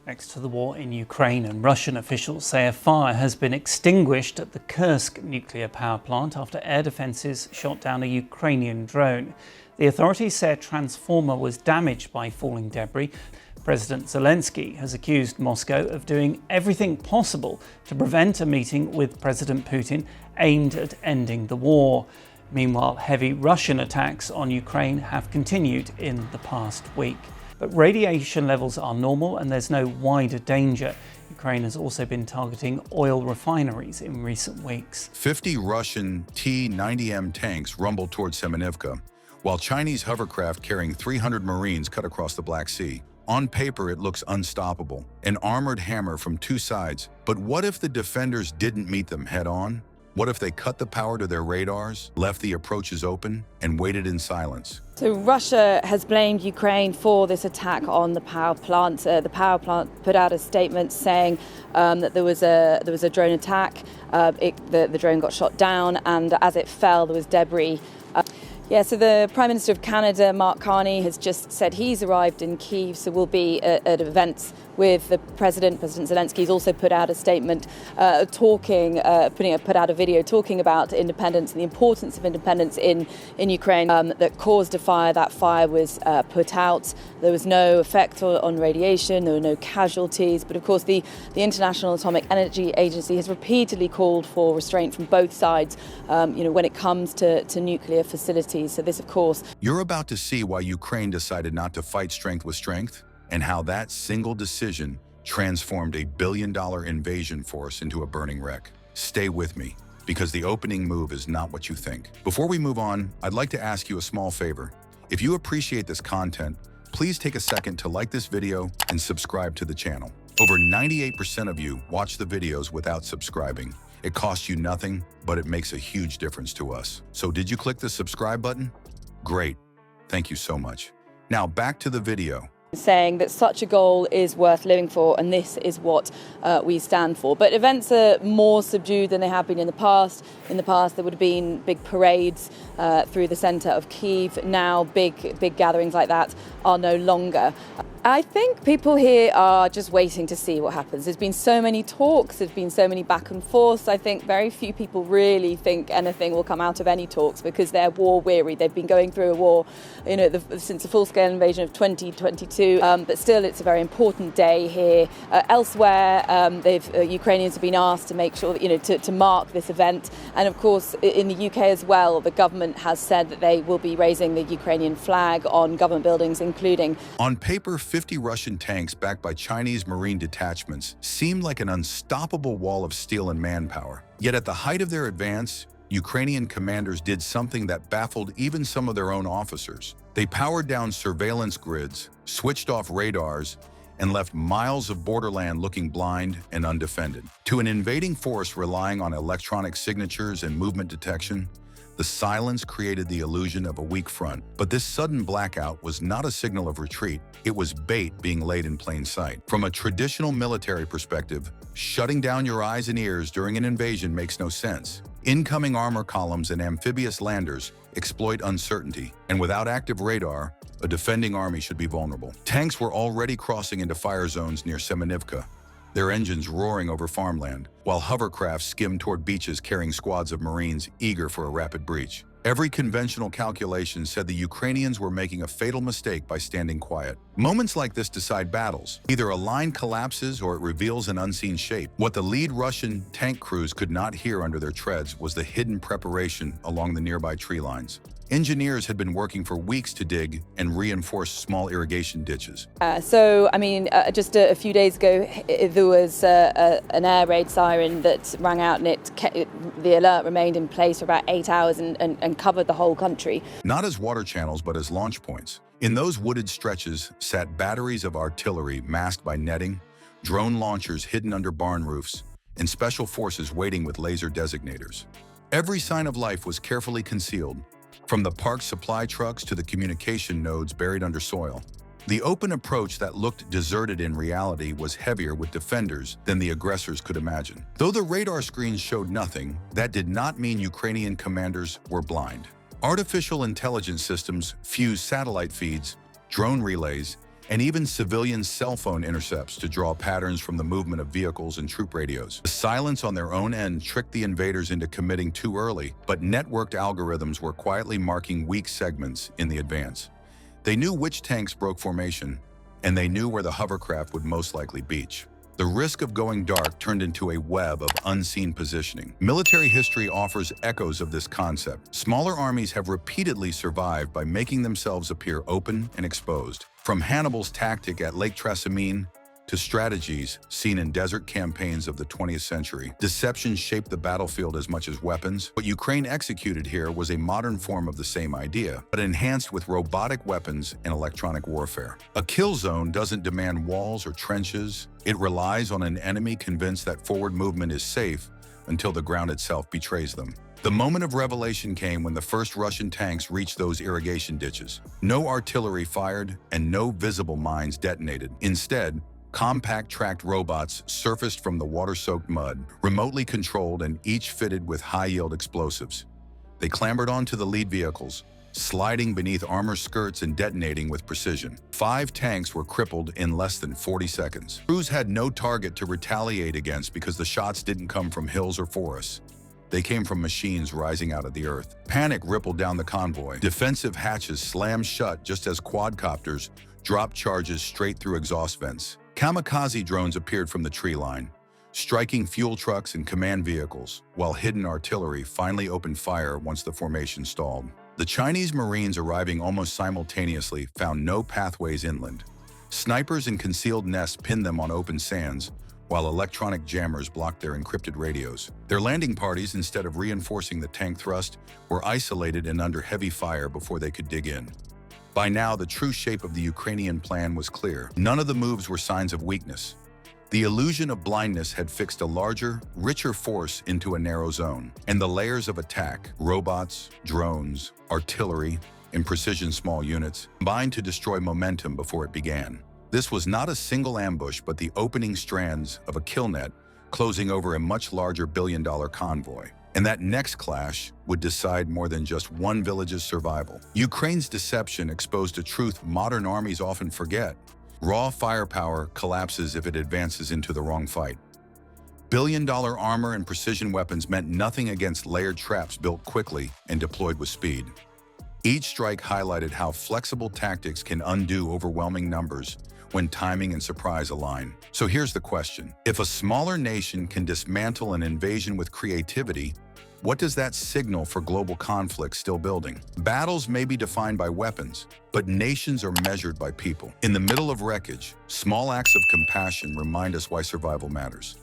Next to the war in Ukraine, and Russian officials say a fire has been extinguished at the Kursk nuclear power plant after air defences shot down a Ukrainian drone. The authorities say a transformer was damaged by falling debris. President Zelensky has accused Moscow of doing everything possible to prevent a meeting with President Putin aimed at ending the war. Meanwhile, heavy Russian attacks on Ukraine have continued in the past week. But radiation levels are normal and there's no wider danger. Ukraine has also been targeting oil refineries in recent weeks. 50 Russian T-90M tanks rumbled towards Semenivka, while Chinese hovercraft carrying 300 Marines cut across the Black Sea. On paper, it looks unstoppable, an armored hammer from two sides. But what if the defenders didn't meet them head-on? What if they cut the power to their radars, left the approaches open, and waited in silence? So Russia has blamed Ukraine for this attack on the power plant. The power plant put out a statement saying that there was a drone attack. The drone got shot down, and as it fell, there was debris. So the Prime Minister of Canada, Mark Carney, has just said he's arrived in Kyiv, so we'll be at events with the President. President Zelensky's also put out a statement put out a video talking about independence and the importance of independence in Ukraine that caused a fire. That fire was put out. There was no effect on radiation. There were no casualties. But of course, the International Atomic Energy Agency has repeatedly called for restraint from both sides, when it comes to nuclear facilities. So this, of course... You're about to see why Ukraine decided not to fight strength with strength, and how that single decision transformed a billion-dollar invasion force into a burning wreck. Stay with me, because the opening move is not what you think. Before we move on, I'd like to ask you a small favor. If you appreciate this content, please take a second to like this video and subscribe to the channel. Over 98% of you watch the videos without subscribing. It costs you nothing, but it makes a huge difference to us. So did you click the subscribe button? Great. Thank you so much. Now back to the video. Saying that such a goal is worth living for, and this is what we stand for. But events are more subdued than they have been in the past. In the past, there would have been big parades through the centre of Kyiv. Now, big gatherings like that are no longer. I think people here are just waiting to see what happens. There's been so many talks, there's been so many back and forths. I think very few people really think anything will come out of any talks because they're war weary. They've been going through a war, since the full-scale invasion of 2022. But still, it's a very important day here. Elsewhere, Ukrainians have been asked to make sure that, to mark this event. And of course, in the UK as well, the government has said that they will be raising the Ukrainian flag on government buildings, including... On paper, 50 Russian tanks backed by Chinese Marine detachments seemed like an unstoppable wall of steel and manpower. Yet at the height of their advance, Ukrainian commanders did something that baffled even some of their own officers. They powered down surveillance grids, switched off radars, and left miles of borderland looking blind and undefended. To an invading force relying on electronic signatures and movement detection, the silence created the illusion of a weak front. But this sudden blackout was not a signal of retreat. It was bait being laid in plain sight. From a traditional military perspective, shutting down your eyes and ears during an invasion makes no sense. Incoming armor columns and amphibious landers exploit uncertainty, and without active radar, a defending army should be vulnerable. Tanks were already crossing into fire zones near Semenivka, their engines roaring over farmland, while hovercrafts skimmed toward beaches carrying squads of Marines eager for a rapid breach. Every conventional calculation said the Ukrainians were making a fatal mistake by standing quiet. Moments like this decide battles. Either a line collapses or it reveals an unseen shape. What the lead Russian tank crews could not hear under their treads was the hidden preparation along the nearby tree lines. Engineers had been working for weeks to dig and reinforce small irrigation ditches. Just a few days ago, there was an air raid siren that rang out, and the alert remained in place for about 8 hours and covered the whole country. Not as water channels, but as launch points. In those wooded stretches sat batteries of artillery masked by netting, drone launchers hidden under barn roofs, and special forces waiting with laser designators. Every sign of life was carefully concealed, from the parked supply trucks to the communication nodes buried under soil. The open approach that looked deserted in reality was heavier with defenders than the aggressors could imagine. Though the radar screens showed nothing, that did not mean Ukrainian commanders were blind. Artificial intelligence systems fused satellite feeds, drone relays, and even civilian cell phone intercepts to draw patterns from the movement of vehicles and troop radios. The silence on their own end tricked the invaders into committing too early, but networked algorithms were quietly marking weak segments in the advance. They knew which tanks broke formation, and they knew where the hovercraft would most likely beach. The risk of going dark turned into a web of unseen positioning. Military history offers echoes of this concept. Smaller armies have repeatedly survived by making themselves appear open and exposed. From Hannibal's tactic at Lake Trasimene to strategies seen in desert campaigns of the 20th century, deception shaped the battlefield as much as weapons. What Ukraine executed here was a modern form of the same idea, but enhanced with robotic weapons and electronic warfare. A kill zone doesn't demand walls or trenches. It relies on an enemy convinced that forward movement is safe until the ground itself betrays them. The moment of revelation came when the first Russian tanks reached those irrigation ditches. No artillery fired and no visible mines detonated. Instead, compact tracked robots surfaced from the water-soaked mud, remotely controlled and each fitted with high-yield explosives. They clambered onto the lead vehicles, sliding beneath armor skirts and detonating with precision. 5 tanks were crippled in less than 40 seconds. Crews had no target to retaliate against because the shots didn't come from hills or forests. They came from machines rising out of the earth. Panic rippled down the convoy. Defensive hatches slammed shut just as quadcopters dropped charges straight through exhaust vents. Kamikaze drones appeared from the tree line, striking fuel trucks and command vehicles, while hidden artillery finally opened fire once the formation stalled. The Chinese Marines arriving almost simultaneously found no pathways inland. Snipers and concealed nests pinned them on open sands, while electronic jammers blocked their encrypted radios. Their landing parties, instead of reinforcing the tank thrust, were isolated and under heavy fire before they could dig in. By now, the true shape of the Ukrainian plan was clear. None of the moves were signs of weakness. The illusion of blindness had fixed a larger, richer force into a narrow zone, and the layers of attack, robots, drones, artillery, and precision small units, combined to destroy momentum before it began. This was not a single ambush, but the opening strands of a kill net closing over a much larger billion-dollar convoy. And that next clash would decide more than just one village's survival. Ukraine's deception exposed a truth modern armies often forget. Raw firepower collapses if it advances into the wrong fight. Billion-dollar armor and precision weapons meant nothing against layered traps built quickly and deployed with speed. Each strike highlighted how flexible tactics can undo overwhelming numbers when timing and surprise align. So here's the question. If a smaller nation can dismantle an invasion with creativity, what does that signal for global conflict still building? Battles may be defined by weapons, but nations are measured by people. In the middle of wreckage, small acts of compassion remind us why survival matters.